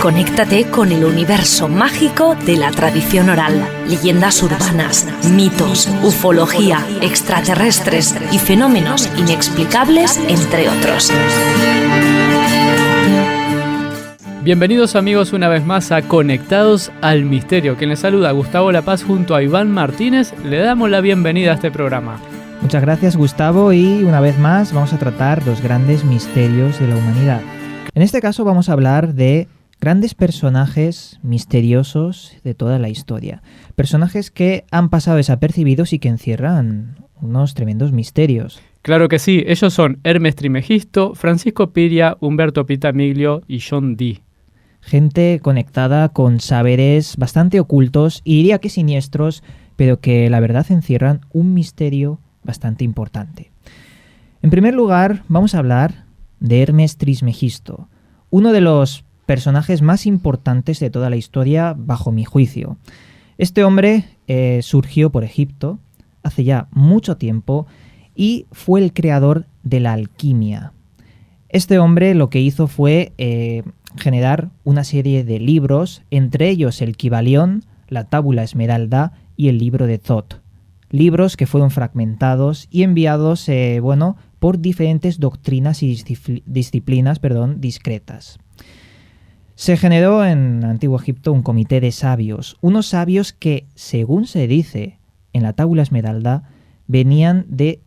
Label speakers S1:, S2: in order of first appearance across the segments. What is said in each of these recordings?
S1: Conéctate con el universo mágico de la tradición oral, leyendas urbanas, mitos, ufología, extraterrestres y fenómenos inexplicables, entre otros.
S2: Bienvenidos amigos una vez más a Conectados al Misterio. Quien les saluda, Gustavo La Paz junto a Iván Martínez. Le damos la bienvenida a este programa.
S3: Muchas gracias, Gustavo, y una vez más vamos a tratar los grandes misterios de la humanidad. En este caso vamos a hablar de grandes personajes misteriosos de toda la historia. Personajes que han pasado desapercibidos y que encierran unos tremendos misterios.
S2: Claro que sí, ellos son Hermes Trismegisto, Francisco Piria, Umberto Pitamiglio y John Dee.
S3: Gente conectada con saberes bastante ocultos y diría que siniestros, pero que la verdad encierran un misterio bastante importante. En primer lugar, vamos a hablar de Hermes Trismegisto, uno de los personajes más importantes de toda la historia bajo mi juicio. Este hombre surgió por Egipto hace ya mucho tiempo y fue el creador de la alquimia. Este hombre lo que hizo fue generar una serie de libros, entre ellos el Kybalión, la Tábula Esmeralda y el libro de Thoth. Libros que fueron fragmentados y enviados por diferentes doctrinas y disciplinas discretas. Se generó en Antiguo Egipto un comité de sabios, unos sabios que, según se dice en la Tábula Esmeralda, venían de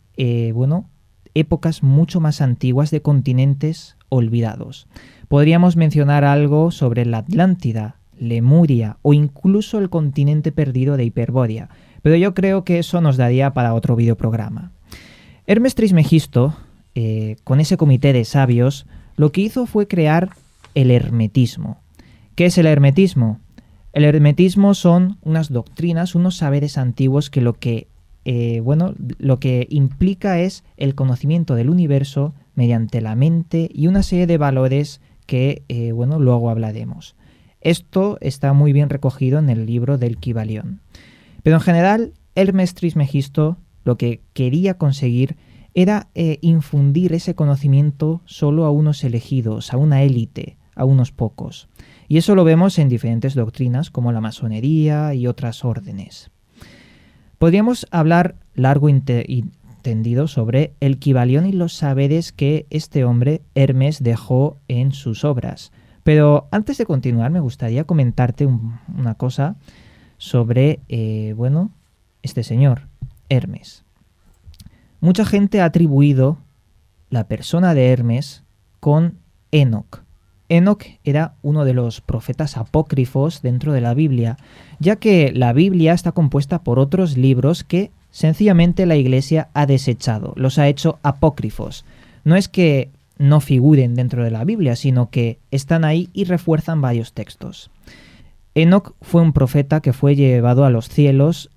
S3: épocas mucho más antiguas, de continentes olvidados. Podríamos mencionar algo sobre la Atlántida, Lemuria o incluso el continente perdido de Hiperbórea, pero yo creo que eso nos daría para otro videoprograma. Hermes Trismegisto, con ese comité de sabios, lo que hizo fue crear el hermetismo. ¿Qué es el hermetismo? El hermetismo son unas doctrinas, unos saberes antiguos que lo que implica es el conocimiento del universo mediante la mente y una serie de valores que luego hablaremos. Esto está muy bien recogido en el libro del Kybalión. Pero en general, Hermes Trismegisto lo que quería conseguir era infundir ese conocimiento solo a unos elegidos, a una élite, a unos pocos. Y eso lo vemos en diferentes doctrinas como la masonería y otras órdenes. Podríamos hablar largo y tendido sobre el Kybalión y los saberes que este hombre, Hermes, dejó en sus obras. Pero antes de continuar me gustaría comentarte una cosa sobre este señor, Hermes. Mucha gente ha atribuido la persona de Hermes con Enoc. Enoc era uno de los profetas apócrifos dentro de la Biblia, ya que la Biblia está compuesta por otros libros que sencillamente la Iglesia ha desechado, los ha hecho apócrifos. No es que no figuren dentro de la Biblia, sino que están ahí y refuerzan varios textos. Enoc fue un profeta que fue llevado a los cielos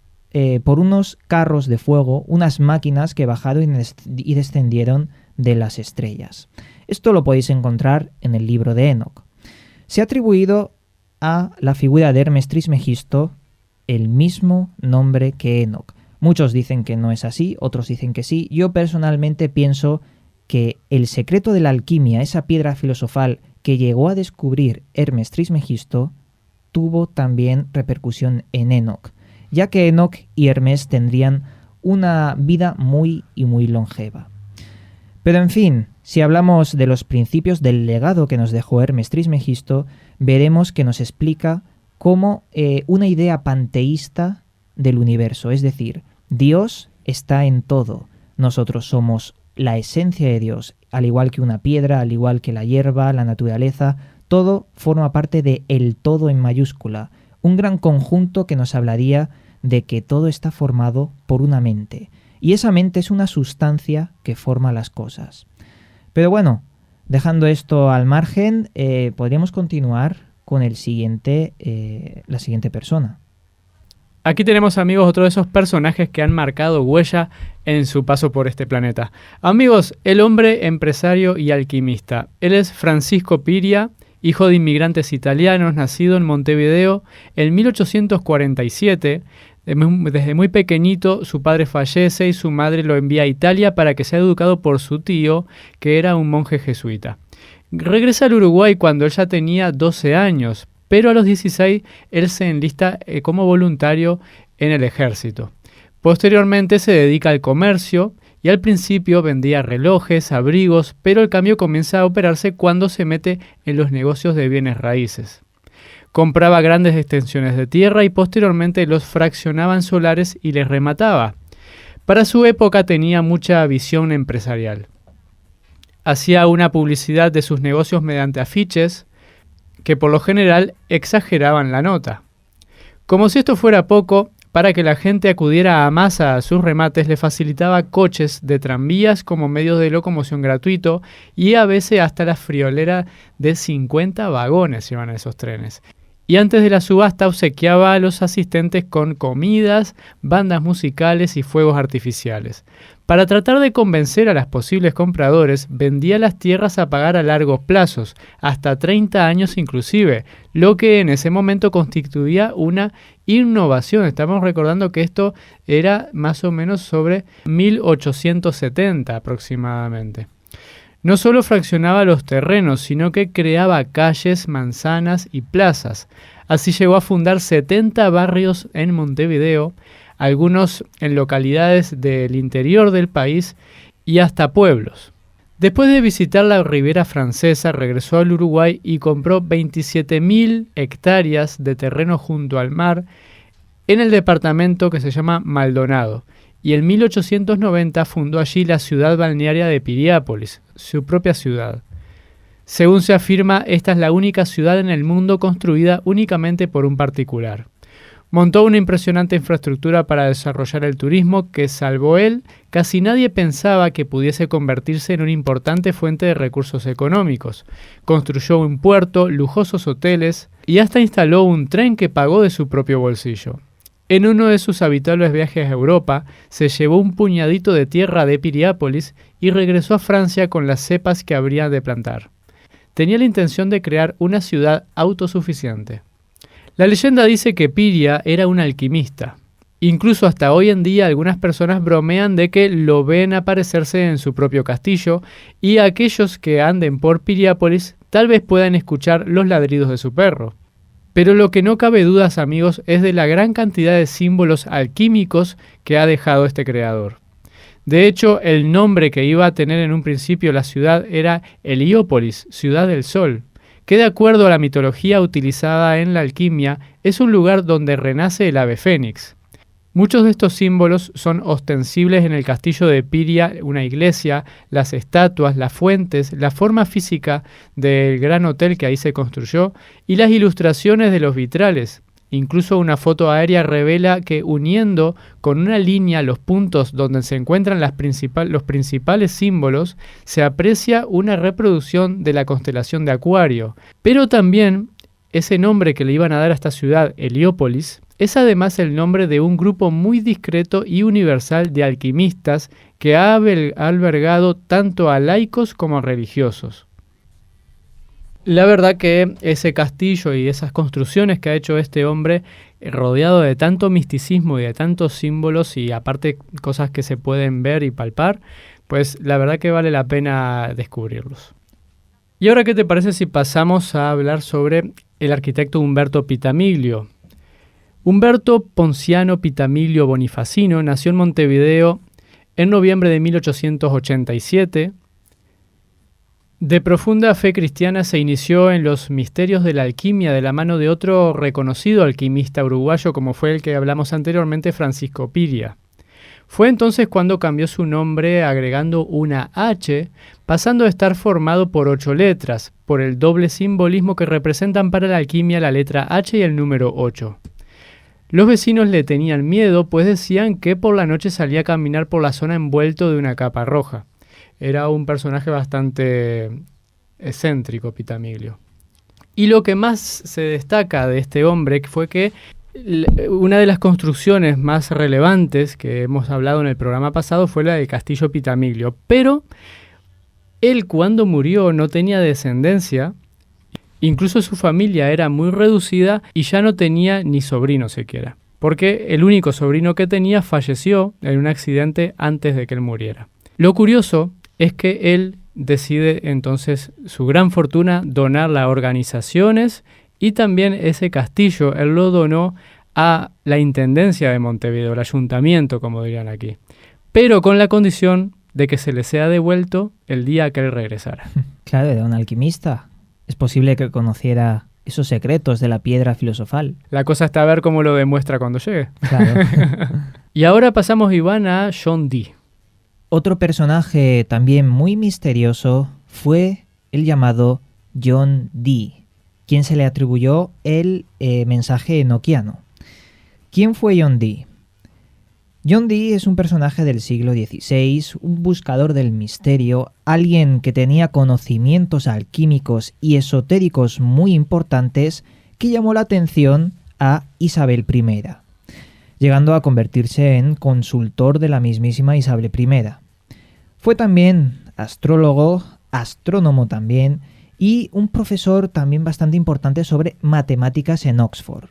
S3: por unos carros de fuego, unas máquinas que bajaron y descendieron de las estrellas. Esto lo podéis encontrar en el libro de Enoc. Se ha atribuido a la figura de Hermes Trismegisto el mismo nombre que Enoc. Muchos dicen que no es así, otros dicen que sí. Yo personalmente pienso que el secreto de la alquimia, esa piedra filosofal que llegó a descubrir Hermes Trismegisto, tuvo también repercusión en Enoc, ya que Enoc y Hermes tendrían una vida muy longeva. Pero en fin, si hablamos de los principios del legado que nos dejó Hermes Trismegisto, veremos que nos explica cómo una idea panteísta del universo, es decir, Dios está en todo, nosotros somos la esencia de Dios, al igual que una piedra, al igual que la hierba, la naturaleza, todo forma parte de el todo en mayúscula, un gran conjunto que nos hablaría de que todo está formado por una mente, y esa mente es una sustancia que forma las cosas. Pero bueno, dejando esto al margen, podríamos continuar con la siguiente persona.
S2: Aquí tenemos, amigos, otro de esos personajes que han marcado huella en su paso por este planeta. Amigos, el hombre empresario y alquimista. Él es Francisco Piria, hijo de inmigrantes italianos, nacido en Montevideo en 1847. Desde muy pequeñito su padre fallece y su madre lo envía a Italia para que sea educado por su tío, que era un monje jesuita. Regresa al Uruguay cuando él ya tenía 12 años, pero a los 16 él se enlista como voluntario en el ejército. Posteriormente se dedica al comercio y al principio vendía relojes, abrigos, pero el cambio comienza a operarse cuando se mete en los negocios de bienes raíces. Compraba grandes extensiones de tierra y posteriormente los fraccionaba en solares y les remataba. Para su época tenía mucha visión empresarial. Hacía una publicidad de sus negocios mediante afiches que por lo general exageraban la nota. Como si esto fuera poco, para que la gente acudiera a masa a sus remates, le facilitaba coches de tranvías como medio de locomoción gratuito y a veces hasta la friolera de 50 vagones llevan a esos trenes. Y antes de la subasta obsequiaba a los asistentes con comidas, bandas musicales y fuegos artificiales. Para tratar de convencer a los posibles compradores, vendía las tierras a pagar a largos plazos, hasta 30 años inclusive, lo que en ese momento constituía una innovación. Estamos recordando que esto era más o menos sobre 1870 aproximadamente. No solo fraccionaba los terrenos, sino que creaba calles, manzanas y plazas. Así llegó a fundar 70 barrios en Montevideo, algunos en localidades del interior del país y hasta pueblos. Después de visitar la Riviera Francesa, regresó al Uruguay y compró 27.000 hectáreas de terreno junto al mar en el departamento que se llama Maldonado. Y en 1890 fundó allí la ciudad balnearia de Piriápolis, su propia ciudad. Según se afirma, esta es la única ciudad en el mundo construida únicamente por un particular. Montó una impresionante infraestructura para desarrollar el turismo que, salvo él, casi nadie pensaba que pudiese convertirse en una importante fuente de recursos económicos. Construyó un puerto, lujosos hoteles y hasta instaló un tren que pagó de su propio bolsillo. En uno de sus habituales viajes a Europa, se llevó un puñadito de tierra de Piriápolis y regresó a Francia con las cepas que habría de plantar. Tenía la intención de crear una ciudad autosuficiente. La leyenda dice que Piria era un alquimista. Incluso hasta hoy en día algunas personas bromean de que lo ven aparecerse en su propio castillo y aquellos que anden por Piriápolis tal vez puedan escuchar los ladridos de su perro. Pero lo que no cabe dudas, amigos, es de la gran cantidad de símbolos alquímicos que ha dejado este creador. De hecho, el nombre que iba a tener en un principio la ciudad era Heliópolis, ciudad del sol, que de acuerdo a la mitología utilizada en la alquimia, es un lugar donde renace el ave fénix. Muchos de estos símbolos son ostensibles en el castillo de Piria, una iglesia, las estatuas, las fuentes, la forma física del gran hotel que ahí se construyó y las ilustraciones de los vitrales. Incluso una foto aérea revela que uniendo con una línea los puntos donde se encuentran los principales símbolos, se aprecia una reproducción de la constelación de Acuario. Pero también ese nombre que le iban a dar a esta ciudad, Heliópolis, es además el nombre de un grupo muy discreto y universal de alquimistas que ha albergado tanto a laicos como a religiosos. La verdad que ese castillo y esas construcciones que ha hecho este hombre, rodeado de tanto misticismo y de tantos símbolos y aparte cosas que se pueden ver y palpar, pues la verdad que vale la pena descubrirlos. Y ahora, ¿qué te parece si pasamos a hablar sobre el arquitecto Umberto Pitamiglio? Umberto Ponciano Pitamiglio Bonifacino nació en Montevideo en noviembre de 1887. De profunda fe cristiana, se inició en los misterios de la alquimia de la mano de otro reconocido alquimista uruguayo como fue el que hablamos anteriormente, Francisco Piria. Fue entonces cuando cambió su nombre agregando una H, pasando a estar formado por 8 letras, por el doble simbolismo que representan para la alquimia la letra H y el número 8. Los vecinos le tenían miedo, pues decían que por la noche salía a caminar por la zona envuelto de una capa roja. Era un personaje bastante excéntrico, Pitamiglio. Y lo que más se destaca de este hombre fue que una de las construcciones más relevantes que hemos hablado en el programa pasado fue la del Castillo Pitamiglio. Pero él, cuando murió, no tenía descendencia. Incluso su familia era muy reducida y ya no tenía ni sobrino siquiera, porque el único sobrino que tenía falleció en un accidente antes de que él muriera. Lo curioso es que él decide entonces su gran fortuna donarla a organizaciones y también ese castillo él lo donó a la Intendencia de Montevideo, el ayuntamiento, como dirían aquí, pero con la condición de que se le sea devuelto el día que él regresara.
S3: Claro, era un alquimista. Es posible que conociera esos secretos de la piedra filosofal.
S2: La cosa está a ver cómo lo demuestra cuando llegue.
S3: Claro.
S2: Y ahora pasamos, Iván, a John Dee.
S3: Otro personaje también muy misterioso fue el llamado John Dee, quien se le atribuyó el mensaje enoquiano. ¿Quién fue John Dee? John Dee es un personaje del siglo XVI, un buscador del misterio, alguien que tenía conocimientos alquímicos y esotéricos muy importantes que llamó la atención a Isabel I, llegando a convertirse en consultor de la mismísima Isabel I. Fue también astrólogo, astrónomo también, y un profesor también bastante importante sobre matemáticas en Oxford.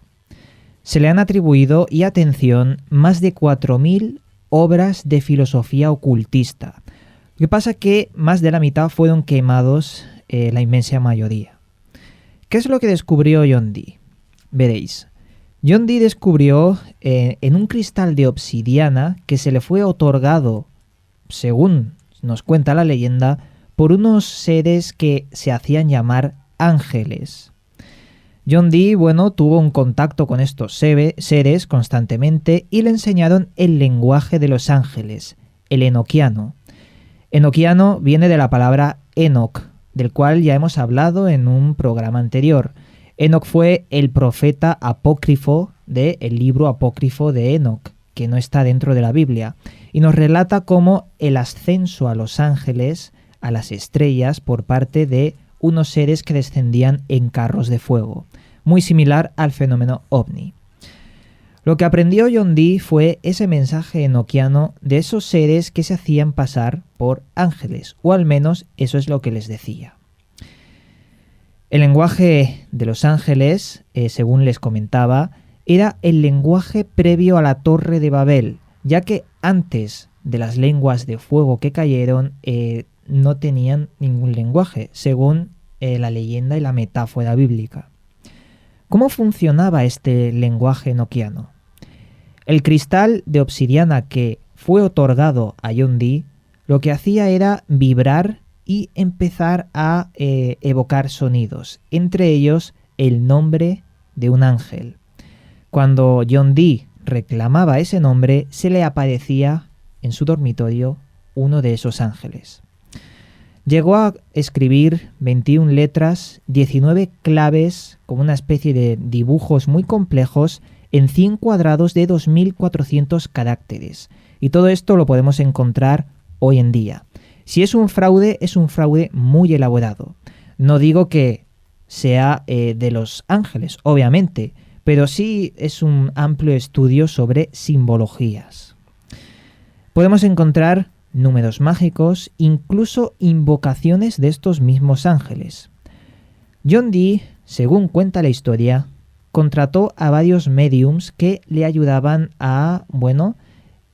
S3: Se le han atribuido, y atención, más de 4.000 obras de filosofía ocultista. Lo que pasa es que más de la mitad fueron quemados, la inmensa mayoría. ¿Qué es lo que descubrió John Dee? Veréis. John Dee descubrió en un cristal de obsidiana que se le fue otorgado, según nos cuenta la leyenda, por unos seres que se hacían llamar ángeles. John Dee, tuvo un contacto con estos seres constantemente y le enseñaron el lenguaje de los ángeles, el enoquiano. Enoquiano viene de la palabra Enoch, del cual ya hemos hablado en un programa anterior. Enoch fue el profeta apócrifo del libro apócrifo de Enoch, que no está dentro de la Biblia, y nos relata cómo el ascenso a los ángeles, a las estrellas, por parte de unos seres que descendían en carros de fuego, muy similar al fenómeno ovni. Lo que aprendió John Dee fue ese mensaje enoquiano de esos seres que se hacían pasar por ángeles, o al menos eso es lo que les decía. El lenguaje de los ángeles, según les comentaba, era el lenguaje previo a la Torre de Babel, ya que antes de las lenguas de fuego que cayeron no tenían ningún lenguaje, según la leyenda y la metáfora bíblica. ¿Cómo funcionaba este lenguaje enoquiano? El cristal de obsidiana que fue otorgado a John Dee lo que hacía era vibrar y empezar a evocar sonidos, entre ellos el nombre de un ángel. Cuando John Dee reclamaba ese nombre, se le aparecía en su dormitorio uno de esos ángeles. Llegó a escribir 21 letras, 19 claves, como una especie de dibujos muy complejos, en 100 cuadrados de 2.400 caracteres. Y todo esto lo podemos encontrar hoy en día. Si es un fraude muy elaborado. No digo que sea de los ángeles, obviamente, pero sí es un amplio estudio sobre simbologías. Podemos encontrar números mágicos, incluso invocaciones de estos mismos ángeles. John Dee, según cuenta la historia, contrató a varios mediums que le ayudaban a,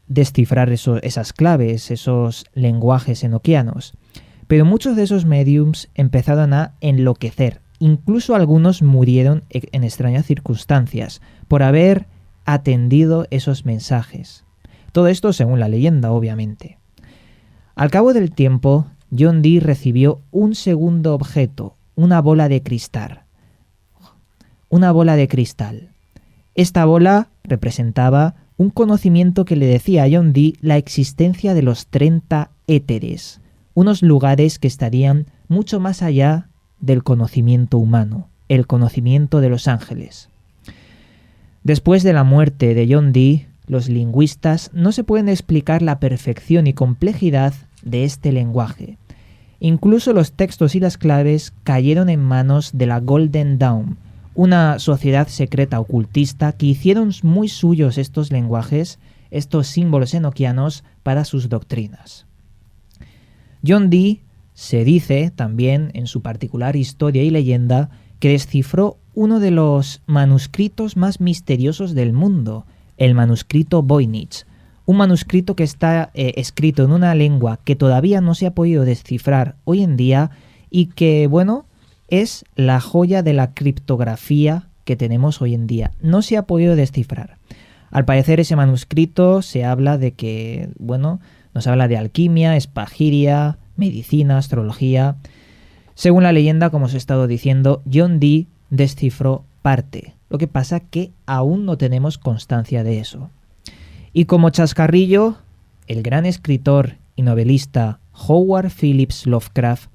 S3: descifrar esas claves, esos lenguajes enoquianos. Pero muchos de esos mediums empezaron a enloquecer. Incluso algunos murieron en extrañas circunstancias por haber atendido esos mensajes. Todo esto según la leyenda, obviamente. Al cabo del tiempo, John Dee recibió un segundo objeto, una bola de cristal. Una bola de cristal. Esta bola representaba un conocimiento que le decía a John Dee la existencia de los 30 éteres, unos lugares que estarían mucho más allá del conocimiento humano, el conocimiento de los ángeles. Después de la muerte de John Dee, los lingüistas no se pueden explicar la perfección y complejidad de este lenguaje. Incluso los textos y las claves cayeron en manos de la Golden Dawn, una sociedad secreta ocultista que hicieron muy suyos estos lenguajes, estos símbolos enoquianos para sus doctrinas. John Dee se dice también en su particular historia y leyenda que descifró uno de los manuscritos más misteriosos del mundo, el manuscrito Voynich, un manuscrito que está escrito en una lengua que todavía no se ha podido descifrar hoy en día y que, bueno, es la joya de la criptografía que tenemos hoy en día. No se ha podido descifrar. Al parecer ese manuscrito se habla de que, bueno, nos habla de alquimia, espagiria, medicina, astrología. Según la leyenda, como os he estado diciendo, John Dee descifró parte. Lo que pasa que aún no tenemos constancia de eso. Y como chascarrillo, el gran escritor y novelista Howard Phillips Lovecraft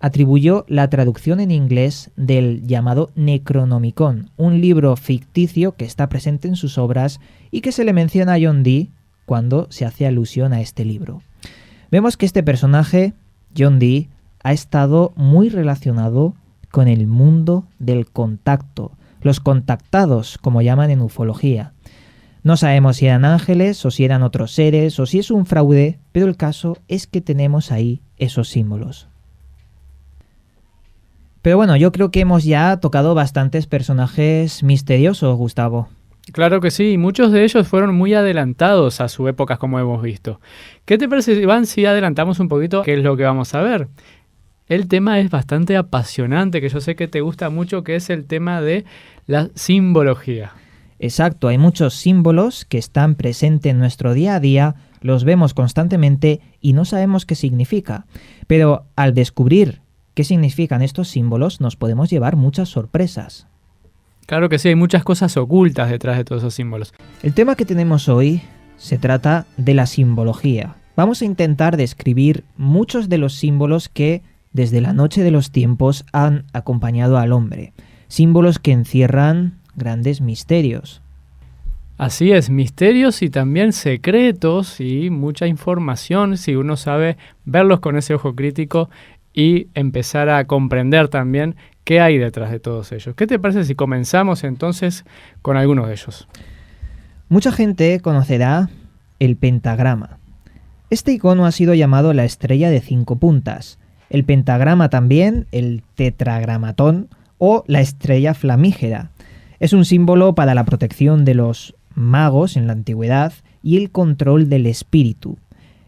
S3: atribuyó la traducción en inglés del llamado Necronomicon, un libro ficticio que está presente en sus obras y que se le menciona a John Dee cuando se hace alusión a este libro. Vemos que este personaje, John Dee, ha estado muy relacionado con el mundo del contacto, los contactados, como llaman en ufología. No sabemos si eran ángeles o si eran otros seres o si es un fraude, pero el caso es que tenemos ahí esos símbolos. Pero bueno, yo creo que hemos ya tocado bastantes personajes misteriosos, Gustavo.
S2: Claro que sí, muchos de ellos fueron muy adelantados a su época, como hemos visto. ¿Qué te parece, Iván, si adelantamos un poquito qué es lo que vamos a ver? El tema es bastante apasionante, que yo sé que te gusta mucho, que es el tema de la simbología.
S3: Exacto, hay muchos símbolos que están presentes en nuestro día a día, los vemos constantemente y no sabemos qué significa. Pero al descubrir qué significan estos símbolos, nos podemos llevar muchas sorpresas.
S2: Claro que sí, hay muchas cosas ocultas detrás de todos esos símbolos.
S3: El tema que tenemos hoy se trata de la simbología. Vamos a intentar describir muchos de los símbolos que desde la noche de los tiempos han acompañado al hombre. Símbolos que encierran grandes misterios.
S2: Así es, misterios y también secretos y mucha información si uno sabe verlos con ese ojo crítico y empezar a comprender también qué hay detrás de todos ellos. ¿Qué te parece si comenzamos entonces con algunos de ellos?
S3: Mucha gente conocerá el pentagrama. Este icono ha sido llamado la estrella de 5 puntas. El pentagrama también, el tetragramatón o la estrella flamígera. Es un símbolo para la protección de los magos en la antigüedad y el control del espíritu.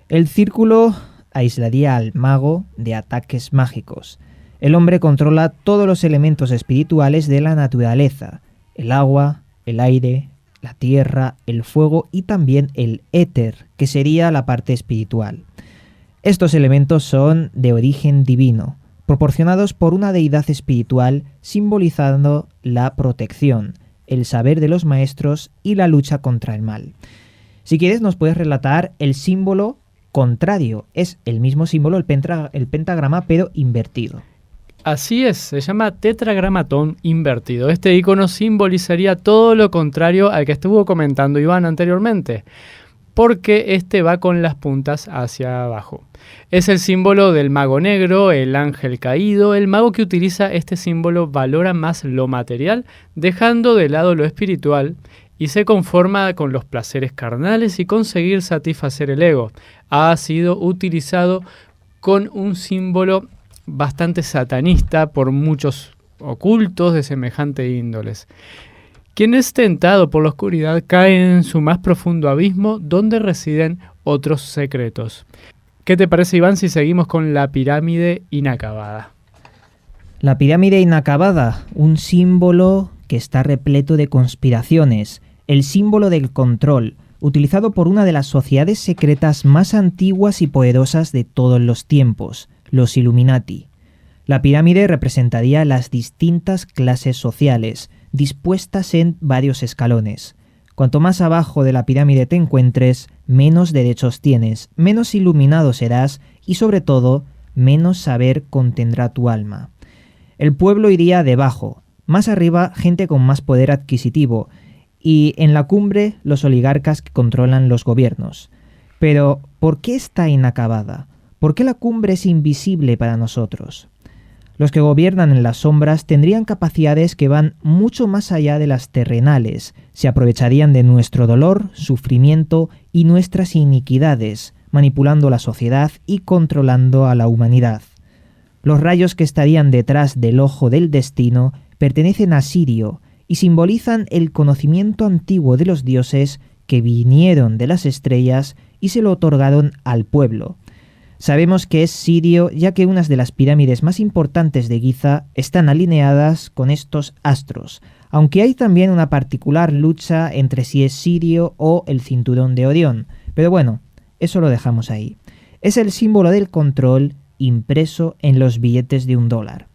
S3: El círculo aislaría al mago de ataques mágicos. El hombre controla todos los elementos espirituales de la naturaleza: el agua, el aire, la tierra, el fuego y también el éter, que sería la parte espiritual. Estos elementos son de origen divino, proporcionados por una deidad espiritual, simbolizando la protección, el saber de los maestros y la lucha contra el mal. Si quieres, nos puedes relatar el símbolo contrario. Es el mismo símbolo, el pentagrama, pero invertido.
S2: Así es, se llama tetragramatón invertido. Este icono simbolizaría todo lo contrario al que estuvo comentando Iván anteriormente, porque este va con las puntas hacia abajo. Es el símbolo del mago negro, el ángel caído. El mago que utiliza este símbolo valora más lo material, dejando de lado lo espiritual, y se conforma con los placeres carnales y conseguir satisfacer el ego. Ha sido utilizado con un símbolo bastante satanista por muchos ocultos de semejante índoles. Quien es tentado por la oscuridad cae en su más profundo abismo, donde residen otros secretos. ¿Qué te parece, Iván, si seguimos con la pirámide inacabada?
S3: La pirámide inacabada, un símbolo que está repleto de conspiraciones, el símbolo del control, utilizado por una de las sociedades secretas más antiguas y poderosas de todos los tiempos, los Illuminati. La pirámide representaría las distintas clases sociales, dispuestas en varios escalones. Cuanto más abajo de la pirámide te encuentres, menos derechos tienes, menos iluminado serás y, sobre todo, menos saber contendrá tu alma. El pueblo iría debajo, más arriba gente con más poder adquisitivo y en la cumbre los oligarcas que controlan los gobiernos. Pero, ¿por qué está inacabada? ¿Por qué la cumbre es invisible para nosotros? Los que gobiernan en las sombras tendrían capacidades que van mucho más allá de las terrenales, se aprovecharían de nuestro dolor, sufrimiento y nuestras iniquidades, manipulando la sociedad y controlando a la humanidad. Los rayos que estarían detrás del ojo del destino pertenecen a Sirio y simbolizan el conocimiento antiguo de los dioses que vinieron de las estrellas y se lo otorgaron al pueblo. Sabemos que es sirio ya que unas de las pirámides más importantes de Giza están alineadas con estos astros, aunque hay también una particular lucha entre si es sirio o el cinturón de Orión, pero bueno, eso lo dejamos ahí. Es el símbolo del control impreso en los billetes de $1.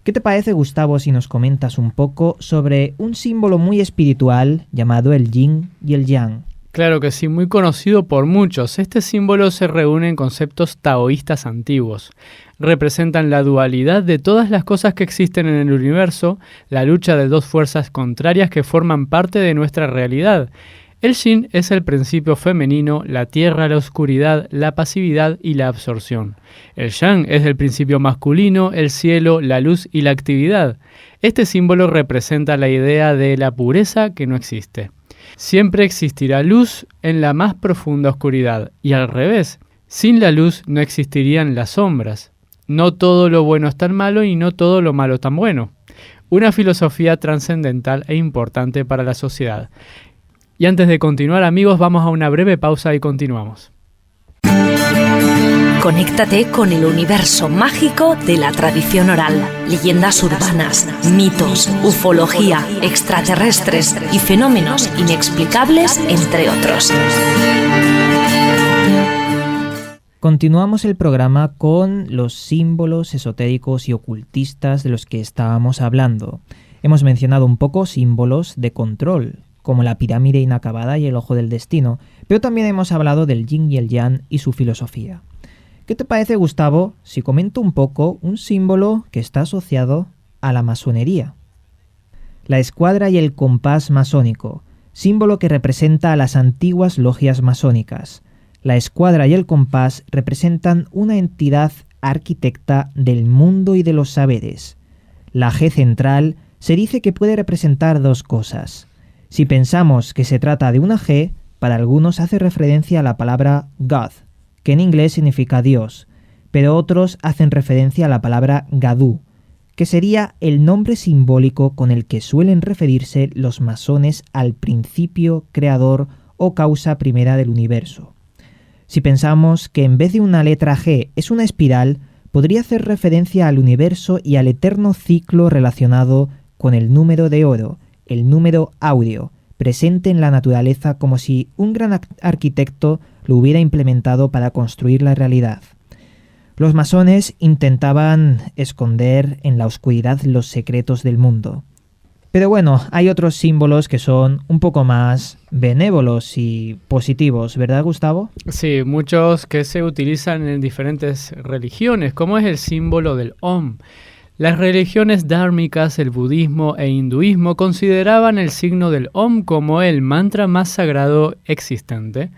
S3: ¿Qué te parece, Gustavo, si nos comentas un poco sobre un símbolo muy espiritual llamado el yin y el yang?
S2: Claro que sí, muy conocido por muchos. Este símbolo se reúne en conceptos taoístas antiguos. Representan la dualidad de todas las cosas que existen en el universo, la lucha de dos fuerzas contrarias que forman parte de nuestra realidad. El yin es el principio femenino, la tierra, la oscuridad, la pasividad y la absorción. El yang es el principio masculino, el cielo, la luz y la actividad. Este símbolo representa la idea de la pureza que no existe. Siempre existirá luz en la más profunda oscuridad, y al revés, sin la luz no existirían las sombras. No todo lo bueno es tan malo y no todo lo malo tan bueno. Una filosofía trascendental e importante para la sociedad. Y antes de continuar, amigos, vamos a una breve pausa y continuamos.
S1: Conéctate con el universo mágico de la tradición oral, leyendas urbanas, mitos, ufología, extraterrestres y fenómenos inexplicables, entre otros.
S3: Continuamos el programa con los símbolos esotéricos y ocultistas de los que estábamos hablando. Hemos mencionado un poco símbolos de control, como la pirámide inacabada y el ojo del destino, pero también hemos hablado del yin y el yang y su filosofía. ¿Qué te parece, Gustavo, si comento un poco un símbolo que está asociado a la masonería? La escuadra y el compás masónico, símbolo que representa a las antiguas logias masónicas. La escuadra y el compás representan una entidad arquitecta del mundo y de los saberes. La G central se dice que puede representar dos cosas. Si pensamos que se trata de una G, para algunos hace referencia a la palabra God, que en inglés significa Dios, pero otros hacen referencia a la palabra Gadú, que sería el nombre simbólico con el que suelen referirse los masones al principio creador o causa primera del universo. Si pensamos que en vez de una letra G es una espiral, podría hacer referencia al universo y al eterno ciclo relacionado con el número de oro, el número áureo, presente en la naturaleza como si un gran arquitecto lo hubiera implementado para construir la realidad. Los masones intentaban esconder en la oscuridad los secretos del mundo. Pero bueno, hay otros símbolos que son un poco más benévolos y positivos, ¿verdad, Gustavo?
S2: Sí, muchos que se utilizan en diferentes religiones, como es el símbolo del Om. Las religiones dhármicas, el budismo e hinduismo consideraban el signo del Om como el mantra más sagrado existente.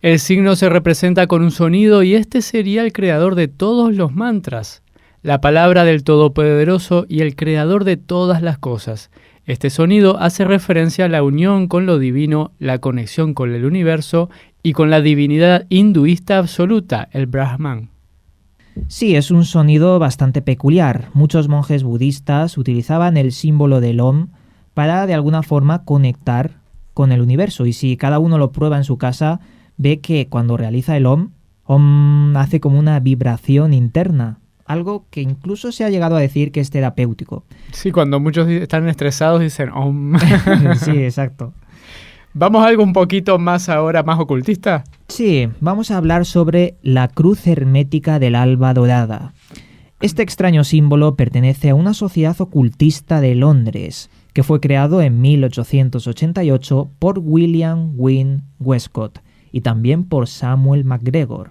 S2: El signo se representa con un sonido y este sería el creador de todos los mantras, la palabra del Todopoderoso y el creador de todas las cosas. Este sonido hace referencia a la unión con lo divino, la conexión con el universo y con la divinidad hinduista absoluta, el Brahman.
S3: Sí, es un sonido bastante peculiar. Muchos monjes budistas utilizaban el símbolo del Om para de alguna forma conectar con el universo. Y si cada uno lo prueba en su casa, ve que cuando realiza el Om hace como una vibración interna. Algo que incluso se ha llegado a decir que es terapéutico.
S2: Sí, cuando muchos están estresados dicen Om.
S3: Sí, exacto.
S2: ¿Vamos a algo un poquito más ahora, más ocultista?
S3: Sí, vamos a hablar sobre la cruz hermética del alba dorada. Este extraño símbolo pertenece a una sociedad ocultista de Londres, que fue creado en 1888 por William Wynne Westcott y también por Samuel MacGregor.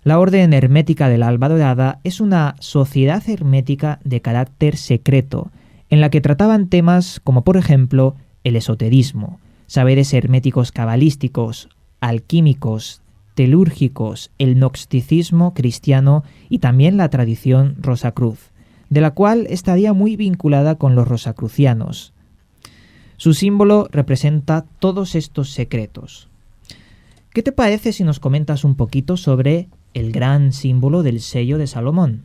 S3: La Orden Hermética del Alba Dorada es una sociedad hermética de carácter secreto, en la que trataban temas como por ejemplo el esoterismo, saberes herméticos cabalísticos, alquímicos, telúrgicos, el gnosticismo cristiano y también la tradición rosacruz, de la cual estaría muy vinculada con los rosacrucianos. Su símbolo representa todos estos secretos. ¿Qué te parece si nos comentas un poquito sobre el gran símbolo del sello de Salomón?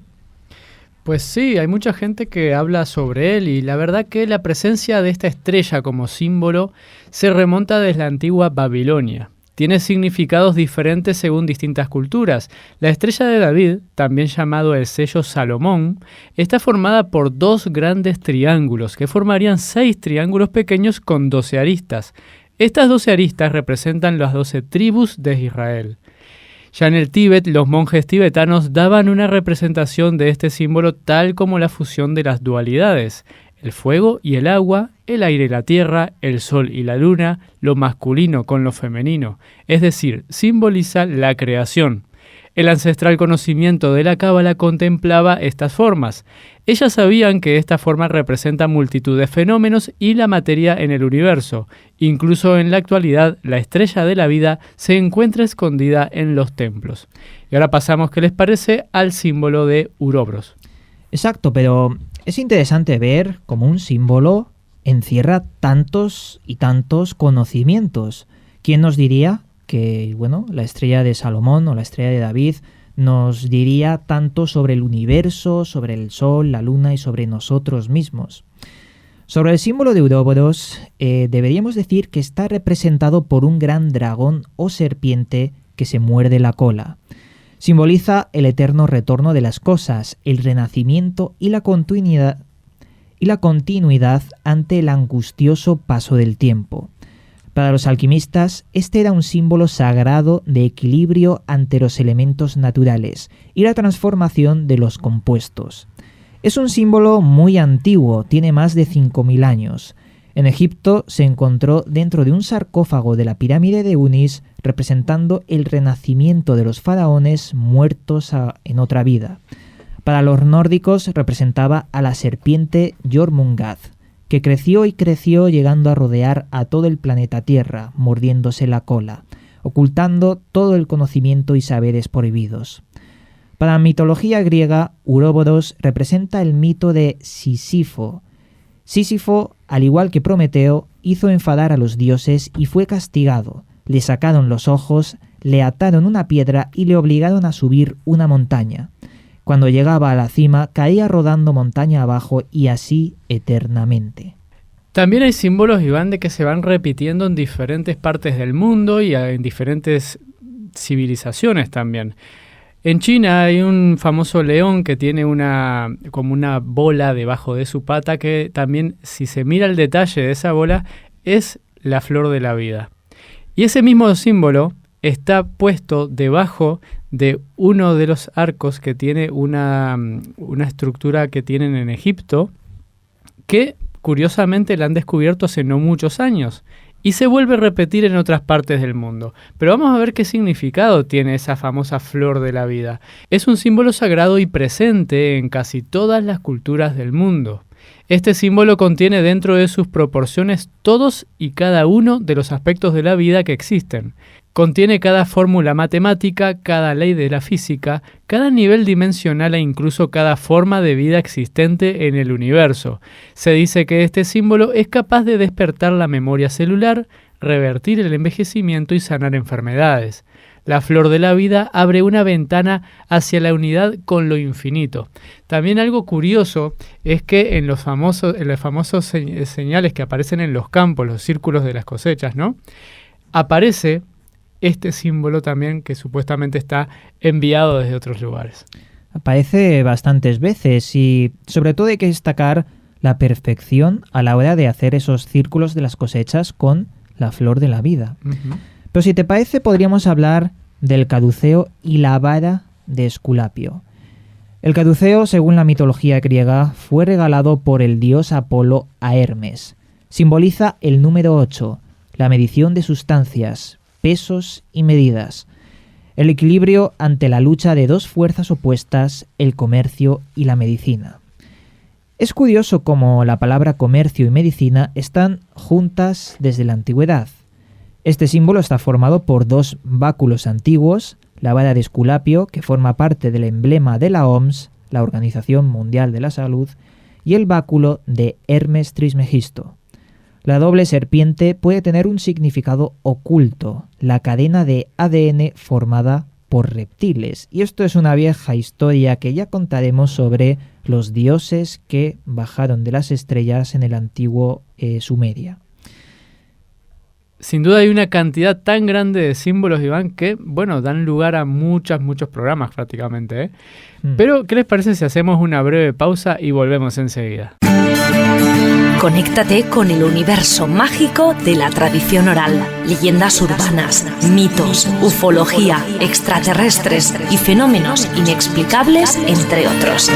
S2: Pues sí, hay mucha gente que habla sobre él y la verdad que la presencia de esta estrella como símbolo se remonta desde la antigua Babilonia. Tiene significados diferentes según distintas culturas. La estrella de David, también llamado el sello Salomón, está formada por 2 grandes triángulos que formarían 6 triángulos pequeños con 12 aristas. Estas 12 aristas representan las 12 tribus de Israel. Ya en el Tíbet, los monjes tibetanos daban una representación de este símbolo tal como la fusión de las dualidades: el fuego y el agua, el aire y la tierra, el sol y la luna, lo masculino con lo femenino, es decir, simboliza la creación. El ancestral conocimiento de la Cábala contemplaba estas formas. Ellas sabían que esta forma representa multitud de fenómenos y la materia en el universo. Incluso en la actualidad, la estrella de la vida se encuentra escondida en los templos. Y ahora pasamos, ¿qué les parece?, al símbolo de Uroboros.
S3: Exacto, pero es interesante ver cómo un símbolo encierra tantos y tantos conocimientos. ¿Quién nos diría que, la estrella de Salomón o la estrella de David nos diría tanto sobre el universo, sobre el sol, la luna y sobre nosotros mismos? Sobre el símbolo de Uroboros, deberíamos decir que está representado por un gran dragón o serpiente que se muerde la cola. Simboliza el eterno retorno de las cosas, el renacimiento y la continuidad ante el angustioso paso del tiempo. Para los alquimistas, este era un símbolo sagrado de equilibrio ante los elementos naturales y la transformación de los compuestos. Es un símbolo muy antiguo, tiene más de 5.000 años. En Egipto se encontró dentro de un sarcófago de la pirámide de Unis, representando el renacimiento de los faraones muertos en otra vida. Para los nórdicos representaba a la serpiente Jormungand, que creció y creció llegando a rodear a todo el planeta Tierra, mordiéndose la cola, ocultando todo el conocimiento y saberes prohibidos. Para la mitología griega, Uroboros representa el mito de Sísifo. Sísifo, al igual que Prometeo, hizo enfadar a los dioses y fue castigado. Le sacaron los ojos, le ataron una piedra y le obligaron a subir una montaña. Cuando llegaba a la cima, caía rodando montaña abajo y así eternamente.
S2: También hay símbolos, Iván, de que se van repitiendo en diferentes partes del mundo y en diferentes civilizaciones también. En China hay un famoso león que tiene como una bola debajo de su pata que también, si se mira el detalle de esa bola, es la flor de la vida. Y ese mismo símbolo está puesto debajo de uno de los arcos que tiene una estructura que tienen en Egipto, que curiosamente la han descubierto hace no muchos años y se vuelve a repetir en otras partes del mundo. Pero vamos a ver qué significado tiene esa famosa flor de la vida. Es un símbolo sagrado y presente en casi todas las culturas del mundo. Este símbolo contiene dentro de sus proporciones todos y cada uno de los aspectos de la vida que existen. Contiene cada fórmula matemática, cada ley de la física, cada nivel dimensional e incluso cada forma de vida existente en el universo. Se dice que este símbolo es capaz de despertar la memoria celular, revertir el envejecimiento y sanar enfermedades. La flor de la vida abre una ventana hacia la unidad con lo infinito. También algo curioso es que en los famosos señales que aparecen en los campos, los círculos de las cosechas, ¿no?, aparece este símbolo también que supuestamente está enviado desde otros lugares.
S3: Aparece bastantes veces y sobre todo hay que destacar la perfección a la hora de hacer esos círculos de las cosechas con la flor de la vida. Uh-huh. Pero si te parece, podríamos hablar del caduceo y la vara de Esculapio. El caduceo, según la mitología griega, fue regalado por el dios Apolo a Hermes. Simboliza el número 8, la medición de sustancias, pesos y medidas. El equilibrio ante la lucha de dos fuerzas opuestas, el comercio y la medicina. Es curioso cómo la palabra comercio y medicina están juntas desde la antigüedad. Este símbolo está formado por dos báculos antiguos, la vara de Esculapio, que forma parte del emblema de la OMS, la Organización Mundial de la Salud, y el báculo de Hermes Trismegisto. La doble serpiente puede tener un significado oculto, la cadena de ADN formada por reptiles. Y esto es una vieja historia que ya contaremos sobre los dioses que bajaron de las estrellas en el antiguo Sumeria.
S2: Sin duda hay una cantidad tan grande de símbolos, Iván, que, bueno, dan lugar a muchos programas prácticamente, ¿eh? Pero, ¿qué les parece si hacemos una breve pausa y volvemos enseguida?
S1: Conéctate con el universo mágico de la tradición oral. Leyendas urbanas, mitos, ufología, extraterrestres y fenómenos inexplicables, entre otros.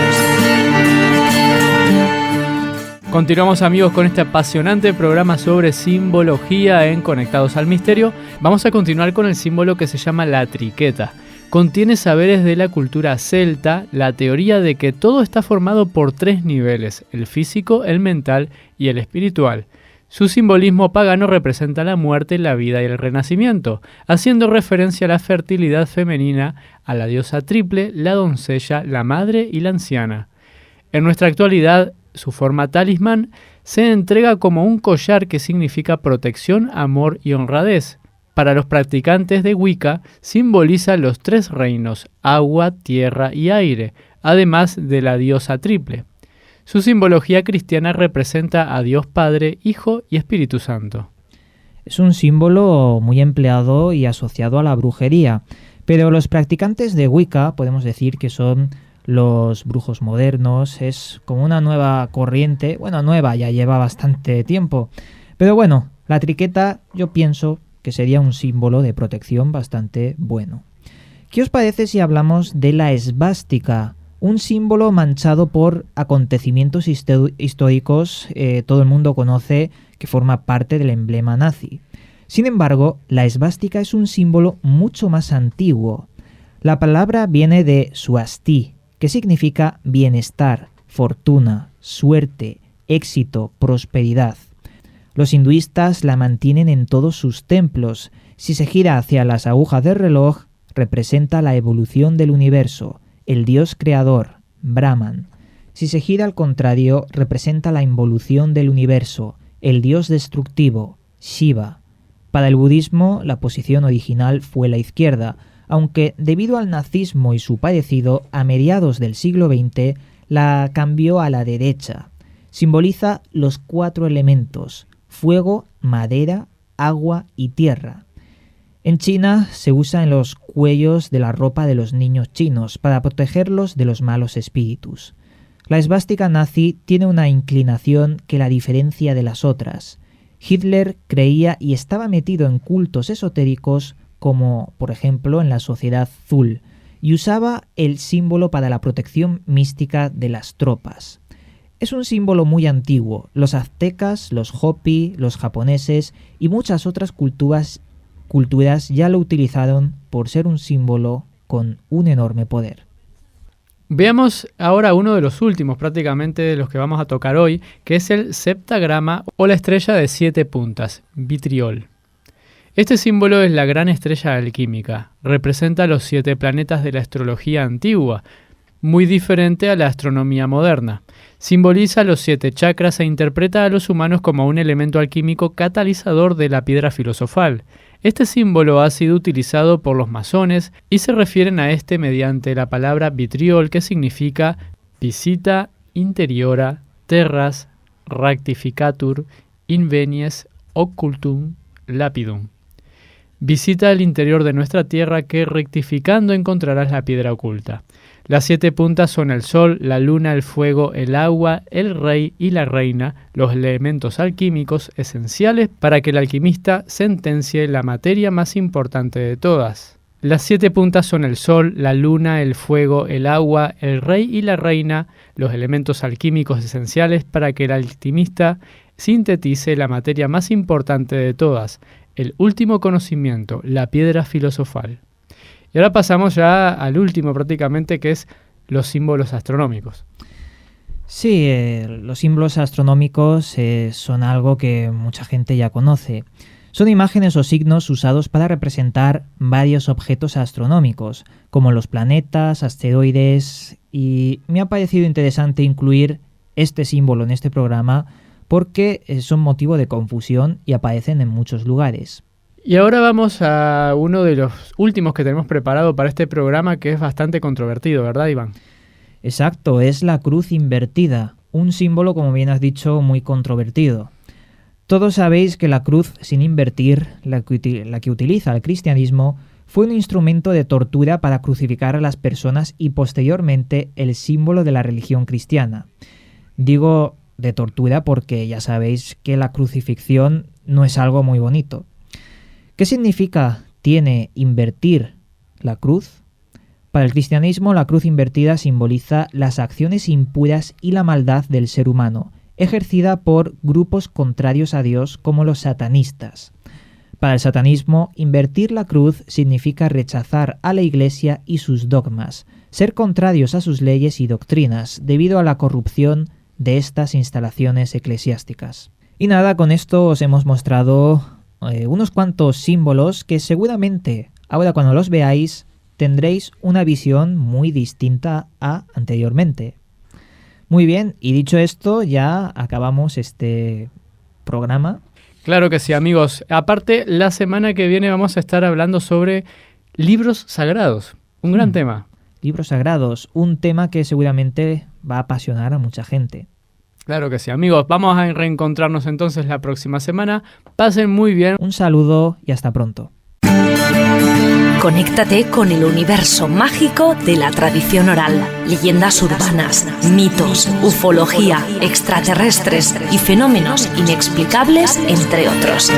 S2: Continuamos, amigos, con este apasionante programa sobre simbología en Conectados al Misterio. Vamos a continuar con el símbolo que se llama la triqueta. Contiene saberes de la cultura celta, la teoría de que todo está formado por 3 niveles: el físico, el mental y el espiritual. Su simbolismo pagano representa la muerte, la vida y el renacimiento, haciendo referencia a la fertilidad femenina, a la diosa triple, la doncella, la madre y la anciana. En nuestra actualidad, su forma talismán se entrega como un collar que significa protección, amor y honradez. Para los practicantes de Wicca, simboliza los 3 reinos, agua, tierra y aire, además de la diosa triple. Su simbología cristiana representa a Dios Padre, Hijo y Espíritu Santo.
S3: Es un símbolo muy empleado y asociado a la brujería, pero los practicantes de Wicca podemos decir que son los brujos modernos. Es como una nueva corriente, bueno, nueva, ya lleva bastante tiempo, pero bueno, la triqueta yo pienso que sería un símbolo de protección bastante bueno. ¿Qué os parece si hablamos de la esvástica? Un símbolo manchado por acontecimientos históricos, todo el mundo conoce que forma parte del emblema nazi. Sin embargo, la esvástica es un símbolo mucho más antiguo. La palabra viene de swasti, que significa bienestar, fortuna, suerte, éxito, prosperidad. Los hinduistas la mantienen en todos sus templos. Si se gira hacia las agujas del reloj, representa la evolución del universo, el dios creador, Brahman. Si se gira al contrario, representa la involución del universo, el dios destructivo, Shiva. Para el budismo, la posición original fue la izquierda, aunque debido al nazismo y su parecido, a mediados del siglo XX la cambió a la derecha. Simboliza los 4 elementos: fuego, madera, agua y tierra. En China se usa en los cuellos de la ropa de los niños chinos para protegerlos de los malos espíritus. La esvástica nazi tiene una inclinación que la diferencia de las otras. Hitler creía y estaba metido en cultos esotéricos como, por ejemplo, en la Sociedad Zul, y usaba el símbolo para la protección mística de las tropas. Es un símbolo muy antiguo. Los aztecas, los Hopi, los japoneses y muchas otras culturas ya lo utilizaron por ser un símbolo con un enorme poder.
S2: Veamos ahora uno de los últimos prácticamente de los que vamos a tocar hoy, que es el septagrama o la estrella de 7 puntas, vitriol. Este símbolo es la gran estrella alquímica. Representa los 7 planetas de la astrología antigua, muy diferente a la astronomía moderna. Simboliza los 7 chakras e interpreta a los humanos como un elemento alquímico catalizador de la piedra filosofal. Este símbolo ha sido utilizado por los masones y se refieren a este mediante la palabra vitriol, que significa visita interiora terras rectificatur invenies occultum lapidum. Visita el interior de nuestra tierra que rectificando encontrarás la piedra oculta. Las 7 puntas son el sol, la luna, el fuego, el agua, el rey y la reina, los elementos alquímicos esenciales para que el alquimista sentencie la materia más importante de todas. Las 7 puntas son el sol, la luna, el fuego, el agua, el rey y la reina, los elementos alquímicos esenciales para que el alquimista sintetice la materia más importante de todas, el último conocimiento, la piedra filosofal. Y ahora pasamos ya al último prácticamente, que es los símbolos astronómicos.
S3: Sí, los símbolos astronómicos son algo que mucha gente ya conoce. Son imágenes o signos usados para representar varios objetos astronómicos, como los planetas, asteroides, y me ha parecido interesante incluir este símbolo en este programa porque son motivo de confusión y aparecen en muchos lugares.
S2: Y ahora vamos a uno de los últimos que tenemos preparado para este programa, que es bastante controvertido, ¿verdad, Iván?
S3: Exacto, es la cruz invertida, un símbolo, como bien has dicho, muy controvertido. Todos sabéis que la cruz sin invertir, la que utiliza el cristianismo, fue un instrumento de tortura para crucificar a las personas y posteriormente el símbolo de la religión cristiana. Digo de tortura porque ya sabéis que la crucifixión no es algo muy bonito. ¿Qué significa tiene invertir la cruz? Para el cristianismo, la cruz invertida simboliza las acciones impuras y la maldad del ser humano, ejercida por grupos contrarios a Dios como los satanistas. Para el satanismo, invertir la cruz significa rechazar a la Iglesia y sus dogmas, ser contrarios a sus leyes y doctrinas, debido a la corrupción de estas instalaciones eclesiásticas. Y nada, con esto os hemos mostrado unos cuantos símbolos que seguramente, ahora cuando los veáis, tendréis una visión muy distinta a anteriormente. Muy bien, y dicho esto, ya acabamos este programa.
S2: Claro que sí, amigos. Aparte, la semana que viene vamos a estar hablando sobre libros sagrados. Un gran tema.
S3: Libros sagrados, un tema que seguramente va a apasionar a mucha gente.
S2: Claro que sí, amigos. Vamos a reencontrarnos entonces la próxima semana. Pasen muy bien.
S3: Un saludo y hasta pronto.
S1: Conéctate con el universo mágico de la tradición oral, leyendas urbanas, mitos, ufología, extraterrestres y fenómenos inexplicables, entre otros.